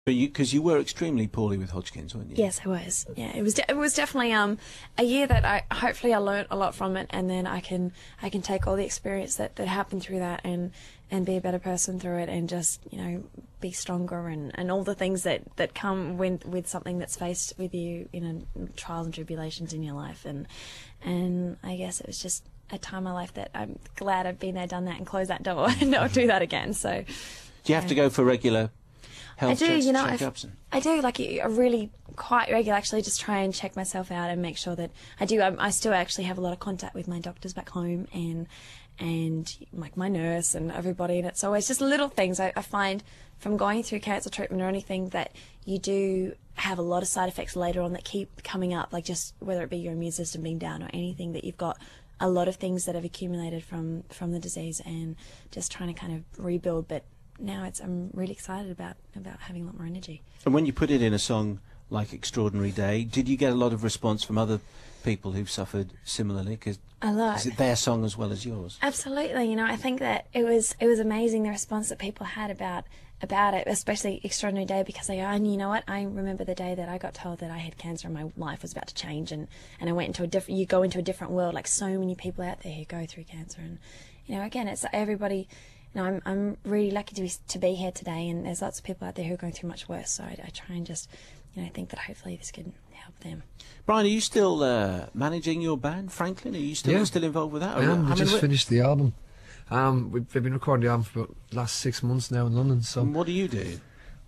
But because you were extremely poorly with Hodgkin's, weren't you? Yes, I was. Yeah, it was definitely a year that I learned a lot from it, and then I can take all the experience that happened through that and be a better person through it, and just be stronger and all the things that come with something that's faced with you in trials and tribulations in your life, and I guess it was just a time in my life that I'm glad I've been there, done that, and closed that door and not do that again. So, do you have to go for regular health checks, checkups? I do, like a really quite regular, actually, just try and check myself out and make sure that I do. I still actually have a lot of contact with my doctors back home and like my nurse and everybody, and it's always just little things. I find from going through cancer treatment or anything that you do have a lot of side effects later on that keep coming up, like just whether it be your immune system being down or anything, that you've got a lot of things that have accumulated from the disease, and just trying to kind of rebuild. But now I'm really excited about having a lot more energy. And when you put it in a song like Extraordinary Day, did you get a lot of response from other people who've suffered similarly? 'Cause a lot. Is it their song as well as yours? Absolutely. I think that it was amazing, the response that people had about it, especially Extraordinary Day, because they go, and you know what, I remember the day that I got told that I had cancer and my life was about to change, and I went into you go into a different world, like so many people out there who go through cancer, and again, it's everybody. I'm really lucky to be here today, and there's lots of people out there who are going through much worse, so I try and just think that hopefully this can help them. Brian, are you still managing your band, Franklin? Are you still involved with that? I am. We just finished the album. We've been recording the album for about the last 6 months now in London. So and what do you do?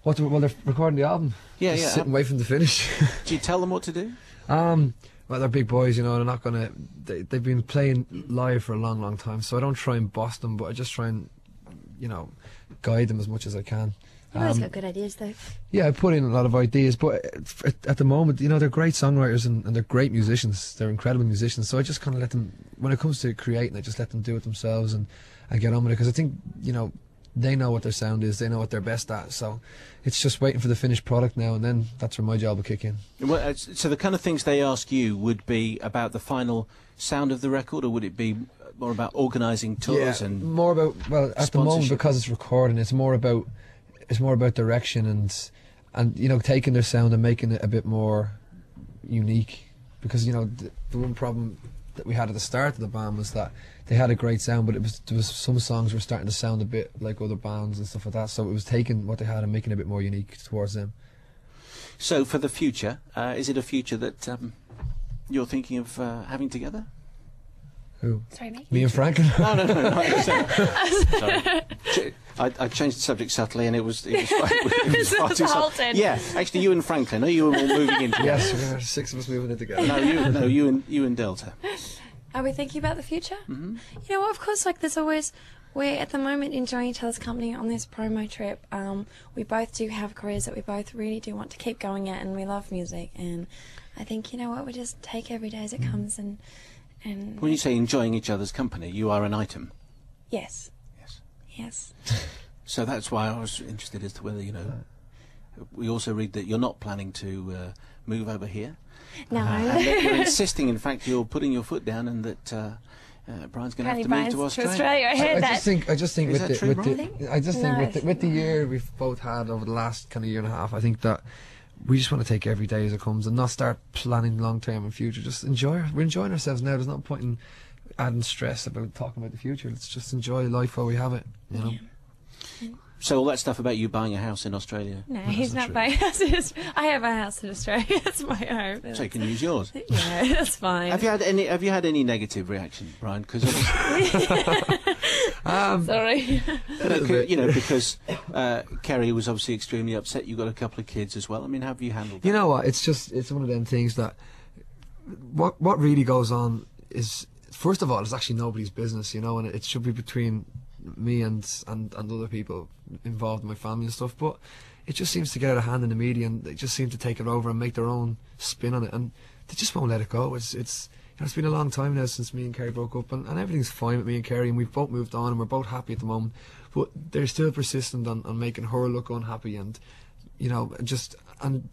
Well, they're recording the album. Yeah, just sit and wait for them to finish. Do you tell them what to do? Well, they're big boys, they're not gonna. They've been playing live for a long, long time, so I don't try and boss them, but I just try and, guide them as much as I can. You've always got good ideas, though. Yeah, I put in a lot of ideas, but at the moment, they're great songwriters and they're great musicians. They're incredible musicians. So I just kind of let them, when it comes to creating, I just let them do it themselves and get on with it. Because I think, they know what their sound is, they know what they're best at. So it's just waiting for the finished product now, and then that's where my job will kick in. Well, so the kind of things they ask you would be about the final sound of the record, or would it be more about organising tours and more about, well, at the moment, because it's recording, it's more about direction and taking their sound and making it a bit more unique, because the one problem that we had at the start of the band was that they had a great sound, but there was some songs were starting to sound a bit like other bands and stuff like that, so it was taking what they had and making it a bit more unique towards them. So for the future, is it a future that you're thinking of having together? Who? Sorry, me and Franklin? No. Sorry. I changed the subject subtly, and it was far too subtle. Yeah, actually, you and Franklin, are you all moving in together? Yes, we're 6 of us moving in together. No, you and Delta. Are we thinking about the future? Mm-hmm. Of course, there's always. We're at the moment enjoying each other's company on this promo trip. We both do have careers that we both really do want to keep going at, and we love music. And I think, we just take every day as it comes. And when you say enjoying each other's company, you are an item. Yes. Yes. So that's why I was interested as to whether, we also read that you're not planning to move over here. No. And that you're insisting, in fact, you're putting your foot down, and that Brian's going to have to move to Australia. I just think with the year we've both had over the last kind of year and a half, I think that we just want to take every day as it comes and not start planning long term and future. Just enjoy. We're enjoying ourselves now. There's no point in adding stress about talking about the future. Let's just enjoy life while we have it. Yeah. So all that stuff about you buying a house in Australia? No, he's not buying houses. I have a house in Australia. It's my home. So you can use yours. Yeah, that's fine. Have you had any negative reaction, Brian? Because sorry. Because Kerry was obviously extremely upset. You've got a couple of kids as well. I mean, how have you handled that? You know what? It's one of them things that what really goes on is, first of all, it's actually nobody's business, and it should be between me and other people involved in my family and stuff, but it just seems to get out of hand in the media, and they just seem to take it over and make their own spin on it, and they just won't let it go. It's been a long time now since me and Kerry broke up, and everything's fine with me and Kerry, and we've both moved on and we're both happy at the moment, but they're still persistent on making her look unhappy, and just kind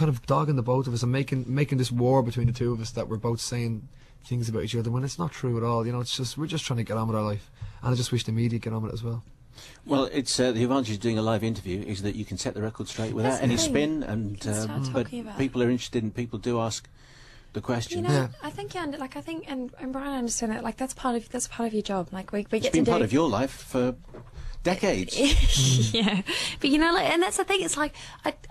of dogging the both of us and making this war between the two of us that we're both saying things about each other when it's not true at all. It's just, we're just trying to get on with our life, and I just wish the media get on with it as well. Well, it's the advantage of doing a live interview is that you can set the record straight without That's any the thing. spin, and You can start but talking about people are interested, and people do ask the questions. You know, Yeah. I think, and Brian, I understand that. Like, that's part of your job. Like, we It's get been to do. part of your life for decades. Yeah, but you know, like, and that's the thing. It's like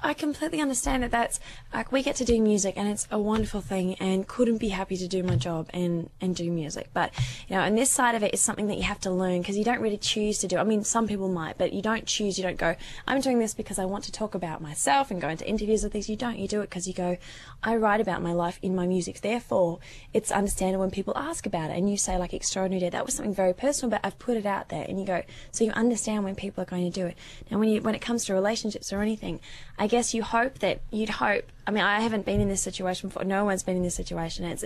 I completely understand that. That's like we get to do music, and it's a wonderful thing, and couldn't be happy to do my job and do music. But you know, and this side of it is something that you have to learn because you don't really choose to do. I mean, some people might, but you don't choose. You don't go, I'm doing this because I want to talk about myself and go into interviews and things. You don't. You do it because you go, I write about my life in my music. Therefore, it's understandable when people ask about it, and you say like Extraordinary Day. That was something very personal, but I've put it out there, and you go, so you understand when people are going to do it. Now, when it comes to relationships or anything, I guess you'd hope. I mean, I haven't been in this situation before. No one's been in this situation. It's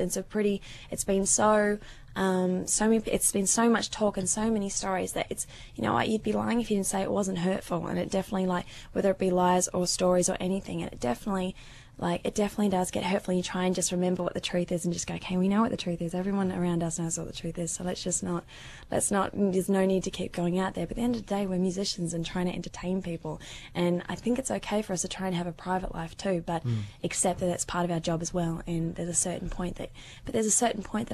been so it's been so much talk and so many stories that it's, you know, you'd be lying if you didn't say it wasn't hurtful. And it definitely, like, whether it be lies or stories or anything, and it definitely does get hurtful. You try and just remember what the truth is and just go, okay, we know what the truth is. Everyone around us knows what the truth is. So there's no need to keep going out there. But at the end of the day, we're musicians and trying to entertain people. And I think it's okay for us to try and have a private life too, but accept that that's part of our job as well. And there's a certain point that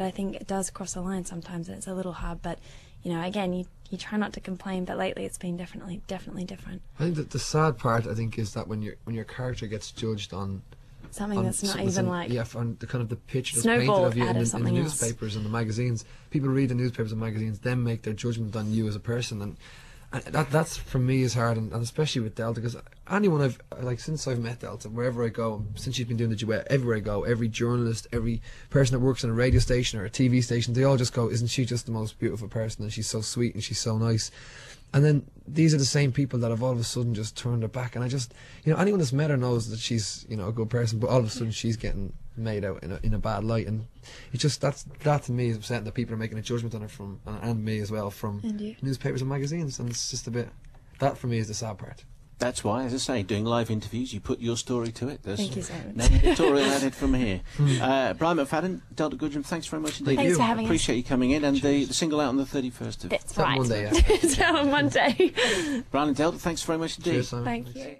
I think it does cross the line sometimes, and it's a little hard. But, you know, again, you try not to complain, but lately it's been definitely different. I think that the sad part, I think, is that when your character gets judged on Something that's not even like... Yeah, on the kind of the picture that's painted snowball of you out in of the something else. newspapers and the magazines. People read the newspapers and magazines, then make their judgment on you as a person, and that's for me is hard, and especially with Delta, because anyone since I've met Delta, wherever I go, since she's been doing the duet, everywhere I go, every journalist, every person that works on a radio station or a TV station, they all just go, isn't she just the most beautiful person, and she's so sweet and she's so nice. And then these are the same people that have all of a sudden just turned her back, and I just, you know, anyone that's met her knows that she's, you know, a good person, but all of a sudden she's getting made out in a bad light, and it's just that to me is upsetting that people are making a judgment on her and me as well from newspapers and magazines, and it's just a bit, that for me is the sad part. That's why, as I say, doing live interviews, you put your story to it. Thank you so much. No editorial added from here. Brian McFadden, Delta Goodrem, thanks very much indeed. Thanks for having us. Appreciate you coming in, and the single out on the 31st of... That's on right. Monday, yeah. It's on Monday. Brian and Delta, thanks very much indeed. Cheers, Simon. Thank you.